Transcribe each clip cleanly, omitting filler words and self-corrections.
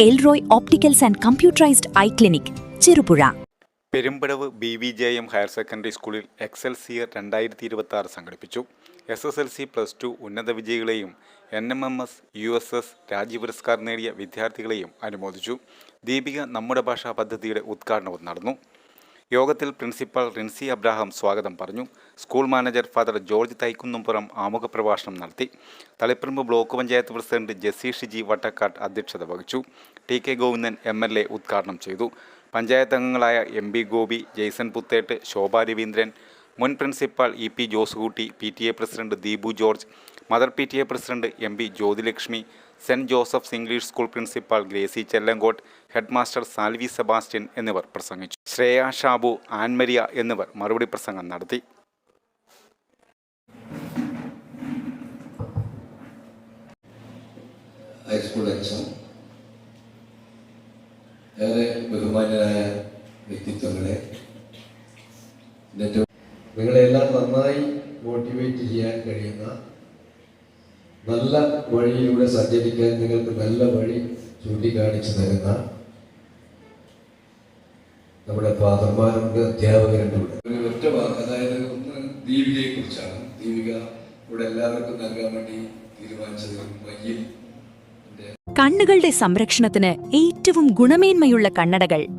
El Roi opticals and computerised eye clinic, Cherupuzha. Perumbadavu BVJM higher secondary സ്കൂളിൽ എക്സൽസിയർ 2026 സംഘടിപ്പിച്ചു. SSLC +2 ഉന്നത വിജയികളെയും NMMS USS Rajya Puraskar നേടിയ വിദ്യാർത്ഥികളെയും അനുമോദിച്ചു. ദീപിക നമ്മുടെ ഭാഷാ പദ്ധതിയുടെ ഉദ്ഘാടനവും നടന്നു. യോഗത്തിൽ പ്രിൻസിപ്പൽ റിൻസി അബ്രാഹാം സ്വാഗതം പറഞ്ഞു. School manager father George Thaikkunnumpuram ആമുഖ പ്രഭാഷണം നടത്തി. തളിപ്പറമ്പ് ബ്ലോക്ക് പഞ്ചായത്ത് പ്രസിഡന്റ് ജെസ്സി ഷിജി വട്ടക്കാട്ട് അധ്യക്ഷത വഹിച്ചു. TK ഗോവിന്ദൻ MLA ഉദ്ഘാടനം ചെയ്തു. പഞ്ചായത്ത് അംഗങ്ങളായ MB ഗോപി, ജെയ്സൺ പുത്തേട്ട്, ശോഭ രവീന്ദ്രൻ, മുൻ principal EP Josekutty, PTA president Deepu George, mother PTA president MB Jyothilakshmi, Saint Joseph's English school principal Gracy Chellangott, head master Salvi Sebastian എന്നിവർ പ്രസംഗിച്ചു. ശ്രേയ ഷാബു, ആൻമരിയ എന്നിവർ മറുപടി പ്രസംഗം നടത്തി. ഏറെ ബഹുമാന്യരായ വ്യക്തിത്വങ്ങളെ, നിങ്ങളെല്ലാം നന്നായി മോട്ടിവേറ്റ് ചെയ്യാൻ കഴിയുന്ന, നല്ല വഴിയിലൂടെ സഞ്ചരിക്കാൻ നിങ്ങൾക്ക് നല്ല വഴി ചൂണ്ടിക്കാണിച്ചു തരുന്ന നമ്മുടെ ഫാദർമാരുണ്ട്, അധ്യാപകരുണ്ട്. ഒരു ഒറ്റ വാക്ക്, അതായത് ഒന്ന് ദീപികയെ കുറിച്ചാണ്. ദീപിക ഇവിടെ എല്ലാവർക്കും നൽകാൻ വേണ്ടി തീരുമാനിച്ചത് മയ്യിൽ കണ്ണുകളുടെ സംരക്ഷണത്തിന് ഏറ്റവും ഗുണമേന്മയുള്ള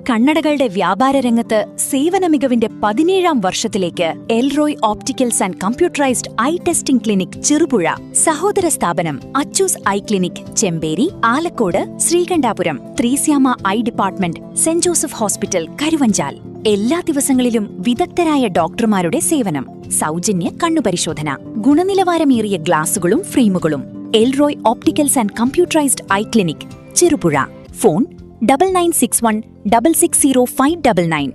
കണ്ണടകളുടെ വ്യാപാര രംഗത്ത് സേവന മികവിന്റെ 17ാം വർഷത്തിലേക്ക് Elroy opticals and computerised eye testing clinic, Cherupuzha. സഹോദര സ്ഥാപനം Achoos eye clinic, Chemperi, Alakode, Sreekandapuram, Threesyama eye department, Saint Joseph hospital, Karuvanchal. എല്ലാ ദിവസങ്ങളിലും വിദഗ്ധരായ ഡോക്ടർമാരുടെ സേവനം. സൗജന്യ കണ്ണുപരിശോധന. ഗുണനിലവാരമേറിയ ഗ്ലാസുകളും ഫ്രെയിമുകളും. Elroy opticals and computerised eye clinic, Cherupuzha. Phone 9961 660 599.